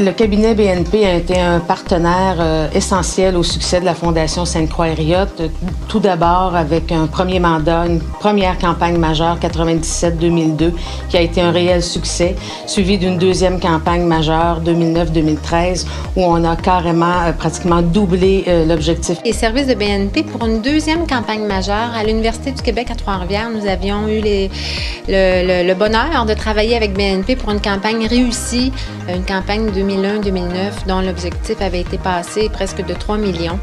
Le cabinet BNP a été un partenaire essentiel au succès de la Fondation Sainte-Croix-Hériotte. Tout d'abord avec un premier mandat, une première campagne majeure 97-2002 qui a été un réel succès, suivi d'une deuxième campagne majeure 2009-2013 où on a carrément pratiquement doublé l'objectif. Les services de BNP pour une deuxième campagne majeure à l'Université du Québec à Trois-Rivières, nous avions eu le bonheur de travailler avec BNP pour une campagne réussie, une campagne 2001-2009 dont l'objectif avait été passé presque de 3 millions.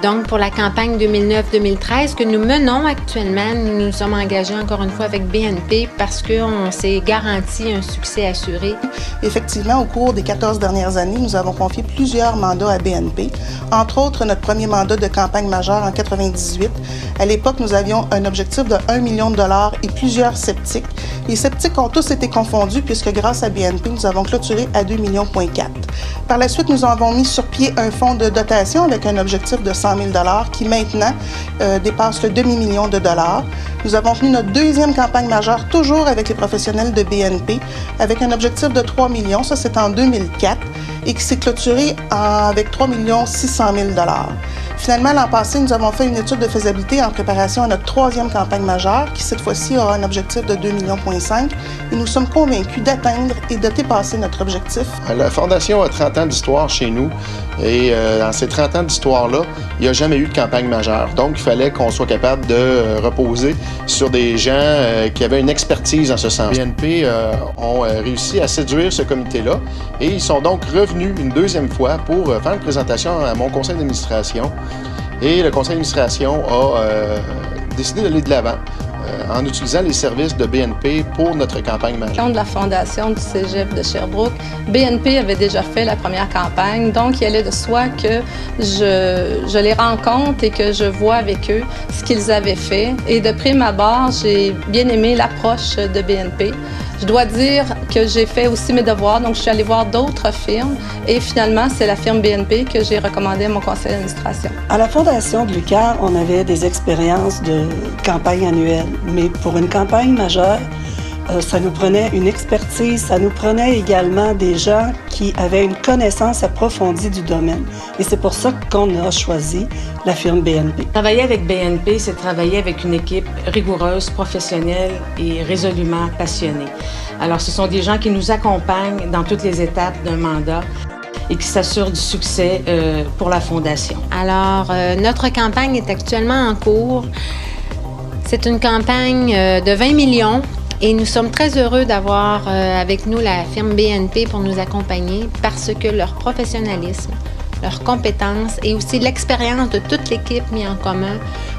Donc, pour la campagne 2009-2013 que nous menons actuellement, nous nous sommes engagés encore une fois avec BNP parce qu'on s'est garanti un succès assuré. Effectivement, au cours des 14 dernières années, nous avons confié plusieurs mandats à BNP. Entre autres, notre premier mandat de campagne majeure en 98. À l'époque, nous avions un objectif de 1 million de dollars et plusieurs sceptiques. Les sceptiques ont tous été confondus puisque grâce à BNP, nous avons clôturé à 2,4 millions. Par la suite, nous avons mis sur pied un fonds de dotation avec un objectif de 100 000 qui maintenant dépasse le demi-million de dollars. Nous avons tenu notre deuxième campagne majeure, toujours avec les professionnels de BNP, avec un objectif de 3 millions, ça c'est en 2004, et qui s'est clôturé avec 3 600 000 $. Finalement, l'an passé, nous avons fait une étude de faisabilité en préparation à notre troisième campagne majeure, qui cette fois-ci aura un objectif de 2,5 millions, et nous sommes convaincus d'atteindre et de dépasser notre objectif. La Fondation a 30 ans d'histoire chez nous, et dans ces 30 ans d'histoire-là, il n'y a jamais eu de campagne majeure. Donc, il fallait qu'on soit capable de reposer sur des gens qui avaient une expertise en ce sens. BNP ont réussi à séduire ce comité-là, et ils sont donc revenus une deuxième fois pour faire une présentation à mon conseil d'administration. Et le conseil d'administration a décidé d'aller de l'avant en utilisant les services de BNP pour notre campagne majeure. De la fondation du Cégep de Sherbrooke, BNP avait déjà fait la première campagne, donc il allait de soi que je les rencontre et que je vois avec eux ce qu'ils avaient fait. Et de prime abord, j'ai bien aimé l'approche de BNP. Je dois dire que j'ai fait aussi mes devoirs, donc je suis allée voir d'autres firmes et finalement, c'est la firme BNP que j'ai recommandée à mon conseil d'administration. À la Fondation de l'UQAR, on avait des expériences de campagne annuelle, mais pour une campagne majeure, ça nous prenait une expertise, ça nous prenait également des gens qui avaient une connaissance approfondie du domaine. Et c'est pour ça qu'on a choisi la firme BNP. Travailler avec BNP, c'est travailler avec une équipe rigoureuse, professionnelle et résolument passionnée. Alors, ce sont des gens qui nous accompagnent dans toutes les étapes d'un mandat et qui s'assurent du succès pour la Fondation. Alors, notre campagne est actuellement en cours. C'est une campagne de 20 millions. Et nous sommes très heureux d'avoir avec nous la firme BNP pour nous accompagner parce que leur professionnalisme, leurs compétences et aussi l'expérience de toute l'équipe mise en commun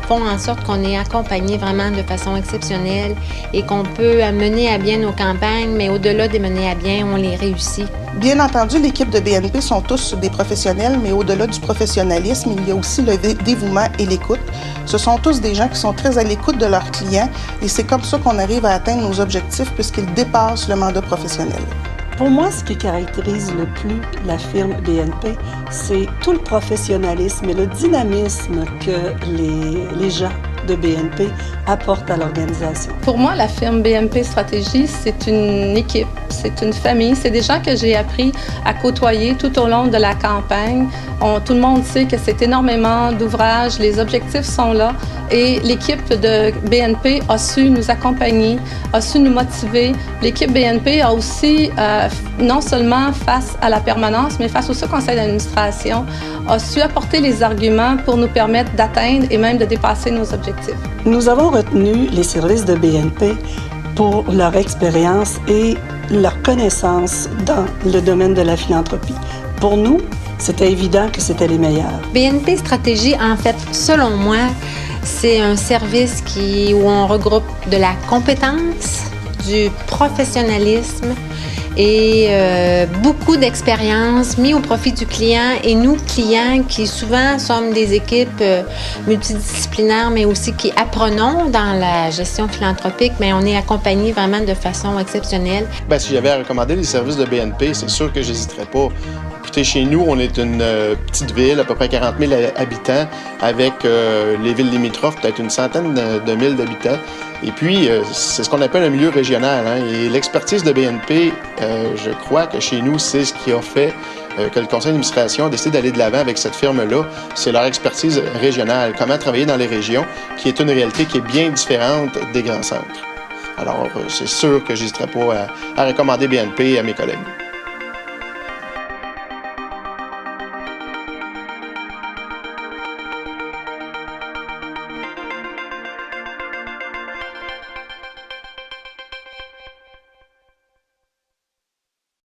font en sorte qu'on est accompagné vraiment de façon exceptionnelle et qu'on peut mener à bien nos campagnes, mais au-delà de mener à bien, on les réussit. Bien entendu, l'équipe de BNP sont tous des professionnels, mais au-delà du professionnalisme, il y a aussi le dévouement et l'écoute. Ce sont tous des gens qui sont très à l'écoute de leurs clients et c'est comme ça qu'on arrive à atteindre nos objectifs puisqu'ils dépassent le mandat professionnel. Pour moi, ce qui caractérise le plus la firme BNP, c'est tout le professionnalisme et le dynamisme que les gens de BNP apportent à l'organisation. Pour moi, la firme BNP Stratégie, c'est une équipe, c'est une famille, c'est des gens que j'ai appris à côtoyer tout au long de la campagne. Tout le monde sait que c'est énormément d'ouvrages, les objectifs sont là et l'équipe de BNP a su nous accompagner, a su nous motiver. L'équipe BNP a aussi, non seulement face à la permanence, mais face aussi au conseil d'administration, a su apporter les arguments pour nous permettre d'atteindre et même de dépasser nos objectifs. Nous avons retenu les services de BNP pour leur expérience et leur connaissance dans le domaine de la philanthropie. Pour nous, c'était évident que c'était les meilleurs. BNP Stratégie, en fait, selon moi, c'est un service où on regroupe de la compétence, du professionnalisme et beaucoup d'expérience mis au profit du client et nous, clients, qui souvent sommes des équipes multidisciplinaires, mais aussi qui apprenons dans la gestion philanthropique, mais on est accompagnés vraiment de façon exceptionnelle. Si j'avais à recommander les services de BNP, c'est sûr que je n'hésiterais pas. Écoutez, chez nous, on est une petite ville, à peu près 40 000 habitants, avec les villes limitrophes, peut-être une centaine de mille d'habitants. Et puis, c'est ce qu'on appelle un milieu régional. Hein? Et l'expertise de BNP, je crois que chez nous, c'est ce qui a fait que le conseil d'administration a décidé d'aller de l'avant avec cette firme-là. C'est leur expertise régionale, comment travailler dans les régions, qui est une réalité qui est bien différente des grands centres. Alors, c'est sûr que je n'hésiterai pas à recommander BNP à mes collègues.